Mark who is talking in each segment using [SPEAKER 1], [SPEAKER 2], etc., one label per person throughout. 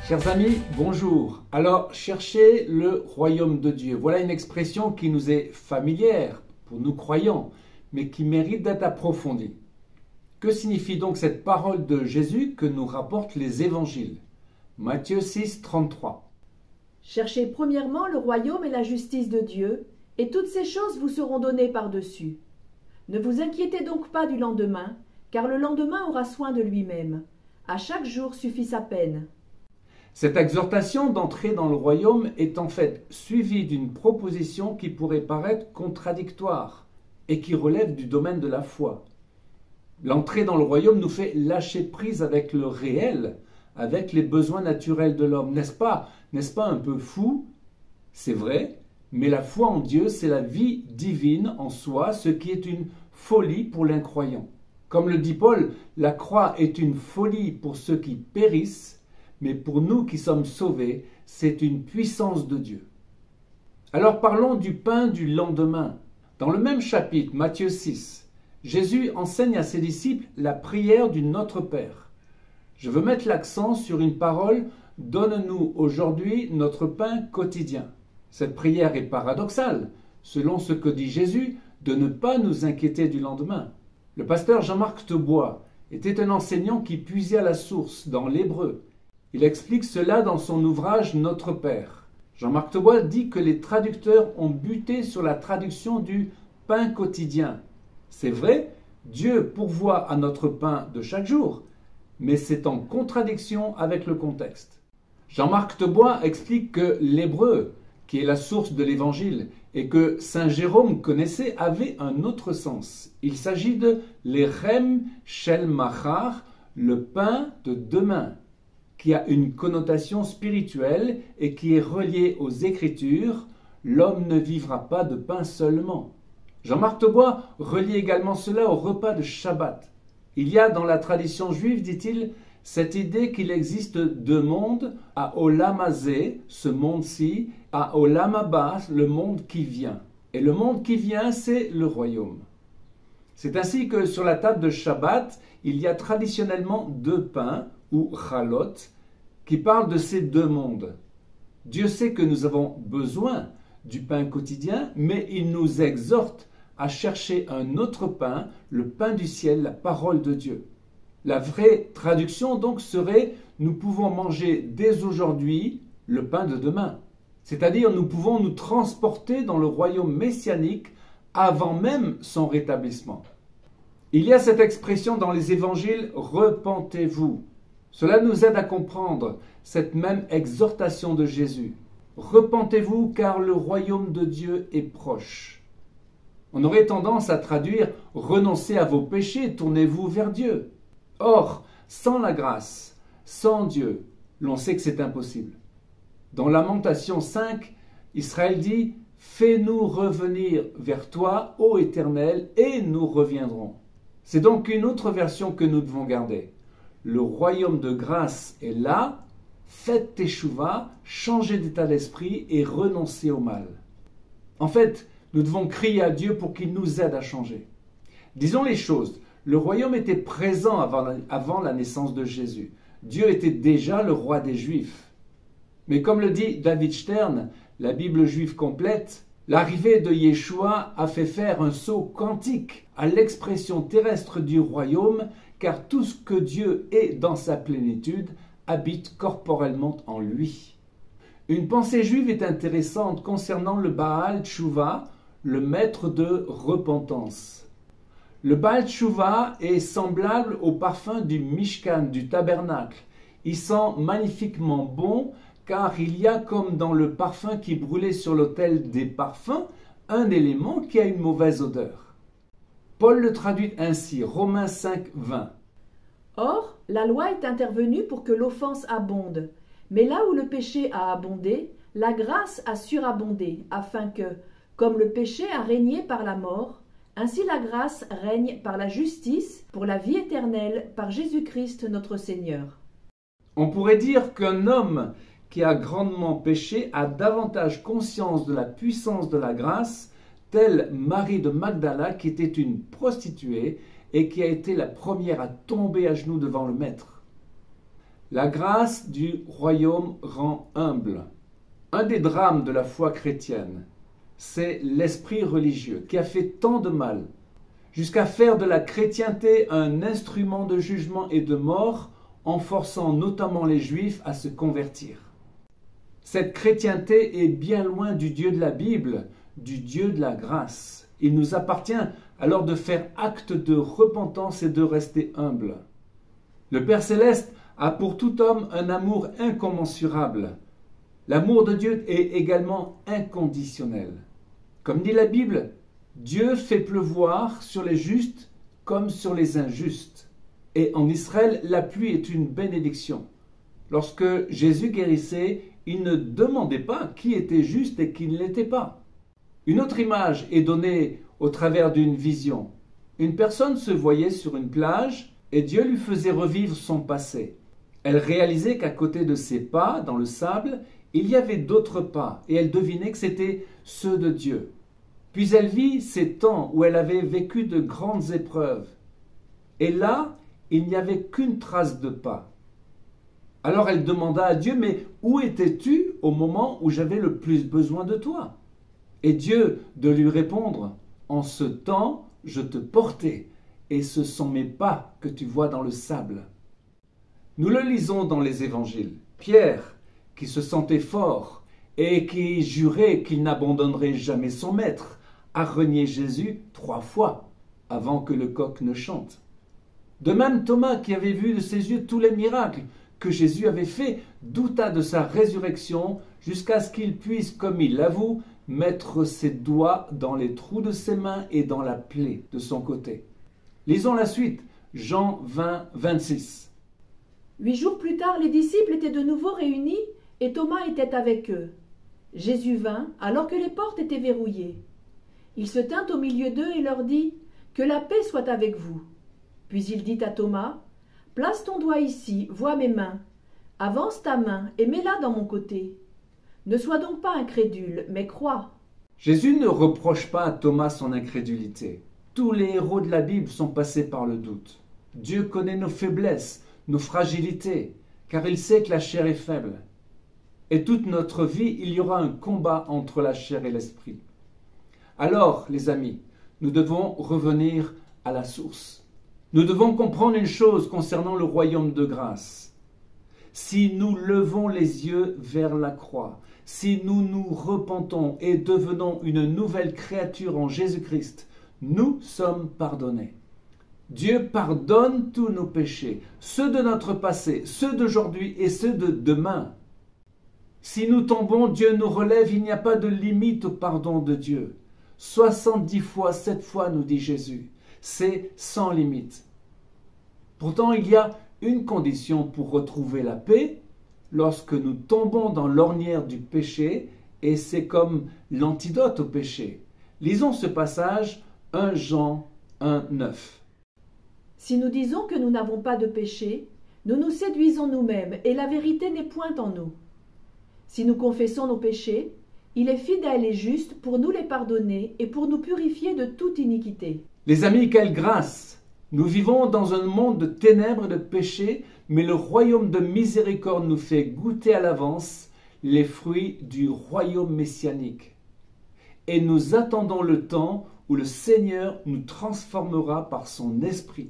[SPEAKER 1] Chers amis, bonjour. Alors, chercher le royaume de Dieu. Voilà une expression qui nous est familière pour nous croyants, mais qui mérite d'être approfondie. Que signifie donc cette parole de Jésus que nous rapportent les évangiles? Matthieu 6, 33.
[SPEAKER 2] Cherchez premièrement le royaume et la justice de Dieu, et toutes ces choses vous seront données par-dessus. Ne vous inquiétez donc pas du lendemain, car le lendemain aura soin de lui-même. À chaque jour suffit sa peine.
[SPEAKER 1] Cette exhortation d'entrer dans le royaume est en fait suivie d'une proposition qui pourrait paraître contradictoire et qui relève du domaine de la foi. L'entrée dans le royaume nous fait lâcher prise avec le réel, avec les besoins naturels de l'homme. N'est-ce pas un peu fou? C'est vrai, mais la foi en Dieu, c'est la vie divine en soi, ce qui est une folie pour l'incroyant. Comme le dit Paul, la croix est une folie pour ceux qui périssent, mais pour nous qui sommes sauvés, c'est une puissance de Dieu. Alors parlons du pain du lendemain. Dans le même chapitre, Matthieu 6, Jésus enseigne à ses disciples la prière du Notre Père. Je veux mettre l'accent sur une parole « Donne-nous aujourd'hui notre pain quotidien ». Cette prière est paradoxale, selon ce que dit Jésus, de ne pas nous inquiéter du lendemain. Le pasteur Jean-Marc Tebois était un enseignant qui puisait à la source dans l'hébreu. Il explique cela dans son ouvrage Notre Père. Jean-Marc Tebois dit que les traducteurs ont buté sur la traduction du pain quotidien. C'est vrai, Dieu pourvoit à notre pain de chaque jour, mais c'est en contradiction avec le contexte. Jean-Marc Tebois explique que l'hébreu, qui est la source de l'évangile, et que saint Jérôme connaissait, avait un autre sens. Il s'agit de l'Erem Shel Machar, le pain de demain, qui a une connotation spirituelle et qui est reliée aux Écritures. L'homme ne vivra pas de pain seulement. Jean-Marc Tebois relie également cela au repas de Shabbat. Il y a dans la tradition juive, dit-il, cette idée qu'il existe deux mondes, à Olam Hazé, ce monde-ci, à Olam Haba, le monde qui vient. Et le monde qui vient, c'est le royaume. C'est ainsi que sur la table de Shabbat, il y a traditionnellement deux pains, ou chalot, qui parlent de ces deux mondes. Dieu sait que nous avons besoin du pain quotidien, mais il nous exhorte à chercher un autre pain, le pain du ciel, la parole de Dieu. La vraie traduction donc serait « nous pouvons manger dès aujourd'hui le pain de demain ». C'est-à-dire nous pouvons nous transporter dans le royaume messianique avant même son rétablissement. Il y a cette expression dans les évangiles « repentez-vous ». Cela nous aide à comprendre cette même exhortation de Jésus. « Repentez-vous car le royaume de Dieu est proche ». On aurait tendance à traduire « renoncez à vos péchés, tournez-vous vers Dieu ». Or, sans la grâce, sans Dieu, l'on sait que c'est impossible. Dans Lamentation 5, Israël dit « Fais-nous revenir vers toi, ô Éternel, et nous reviendrons ». C'est donc une autre version que nous devons garder. Le royaume de grâce est là, faites teshuva, changez d'état d'esprit et renoncez au mal. En fait, nous devons crier à Dieu pour qu'il nous aide à changer. Disons les choses, le royaume était présent avant la naissance de Jésus. Dieu était déjà le roi des Juifs. Mais comme le dit David Stern, la Bible juive complète, l'arrivée de Yeshua a fait faire un saut quantique à l'expression terrestre du royaume, car tout ce que Dieu est dans sa plénitude habite corporellement en lui. Une pensée juive est intéressante concernant le Baal Tshuva, le maître de repentance. Le Baal Tshuva est semblable au parfum du Mishkan, du tabernacle. Il sent magnifiquement bon, car il y a, comme dans le parfum qui brûlait sur l'autel des parfums, un élément qui a une mauvaise odeur. Paul le traduit ainsi, Romains 5, 20.
[SPEAKER 2] Or, la loi est intervenue pour que l'offense abonde. Mais là où le péché a abondé, la grâce a surabondé, afin que, comme le péché a régné par la mort, ainsi la grâce règne par la justice pour la vie éternelle par Jésus-Christ notre Seigneur.
[SPEAKER 1] On pourrait dire qu'un homme qui a grandement péché a davantage conscience de la puissance de la grâce, telle Marie de Magdala qui était une prostituée et qui a été la première à tomber à genoux devant le Maître. La grâce du royaume rend humble. Un des drames de la foi chrétienne, c'est l'esprit religieux qui a fait tant de mal, jusqu'à faire de la chrétienté un instrument de jugement et de mort, en forçant notamment les Juifs à se convertir. Cette chrétienté est bien loin du Dieu de la Bible, du Dieu de la grâce. Il nous appartient alors de faire acte de repentance et de rester humble. Le Père Céleste a pour tout homme un amour incommensurable. L'amour de Dieu est également inconditionnel. Comme dit la Bible, Dieu fait pleuvoir sur les justes comme sur les injustes. Et en Israël, la pluie est une bénédiction. Lorsque Jésus guérissait, il ne demandait pas qui était juste et qui ne l'était pas. Une autre image est donnée au travers d'une vision. Une personne se voyait sur une plage et Dieu lui faisait revivre son passé. Elle réalisait qu'à côté de ses pas, dans le sable, il y avait d'autres pas et elle devinait que c'était ceux de Dieu. Puis elle vit ces temps où elle avait vécu de grandes épreuves. Et là, il n'y avait qu'une trace de pas. Alors elle demanda à Dieu, mais où étais-tu au moment où j'avais le plus besoin de toi? Et Dieu de lui répondre, en ce temps, je te portais, et ce sont mes pas que tu vois dans le sable. Nous le lisons dans les évangiles. Pierre, qui se sentait fort et qui jurait qu'il n'abandonnerait jamais son maître, a renié Jésus 3 fois avant que le coq ne chante. De même, Thomas, qui avait vu de ses yeux tous les miracles que Jésus avait faits, douta de sa résurrection jusqu'à ce qu'il puisse, comme il l'avoue, mettre ses doigts dans les trous de ses mains et dans la plaie de son côté. Lisons la suite, Jean 20, 26.
[SPEAKER 2] 8 jours plus tard, les disciples étaient de nouveau réunis et Thomas était avec eux. Jésus vint alors que les portes étaient verrouillées. Il se tint au milieu d'eux et leur dit « Que la paix soit avec vous !» Puis il dit à Thomas « Place ton doigt ici, vois mes mains. Avance ta main et mets-la dans mon côté. Ne sois donc pas incrédule, mais crois. »
[SPEAKER 1] Jésus ne reproche pas à Thomas son incrédulité. Tous les héros de la Bible sont passés par le doute. Dieu connaît nos faiblesses, nos fragilités, car il sait que la chair est faible. Et toute notre vie, il y aura un combat entre la chair et l'esprit. Alors, les amis, nous devons revenir à la source. Nous devons comprendre une chose concernant le royaume de grâce. Si nous levons les yeux vers la croix, si nous nous repentons et devenons une nouvelle créature en Jésus-Christ, nous sommes pardonnés. Dieu pardonne tous nos péchés, ceux de notre passé, ceux d'aujourd'hui et ceux de demain. Si nous tombons, Dieu nous relève, il n'y a pas de limite au pardon de Dieu. 70 fois, 7 fois, nous dit Jésus. C'est sans limite. Pourtant, il y a une condition pour retrouver la paix, lorsque nous tombons dans l'ornière du péché, et c'est comme l'antidote au péché. Lisons ce passage, 1 Jean 1, 9.
[SPEAKER 2] Si nous disons que nous n'avons pas de péché, nous nous séduisons nous-mêmes, et la vérité n'est point en nous. Si nous confessons nos péchés, il est fidèle et juste pour nous les pardonner et pour nous purifier de toute iniquité.
[SPEAKER 1] Les amis, quelle grâce! Nous vivons dans un monde de ténèbres et de péché, mais le royaume de miséricorde nous fait goûter à l'avance les fruits du royaume messianique. Et nous attendons le temps où le Seigneur nous transformera par son esprit.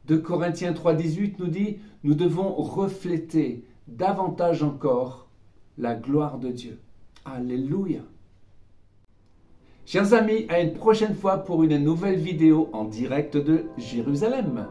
[SPEAKER 1] 2 Corinthiens 3,18 nous dit « Nous devons refléter davantage encore la gloire de Dieu. » Alléluia. Chers amis, à une prochaine fois pour une nouvelle vidéo en direct de Jérusalem.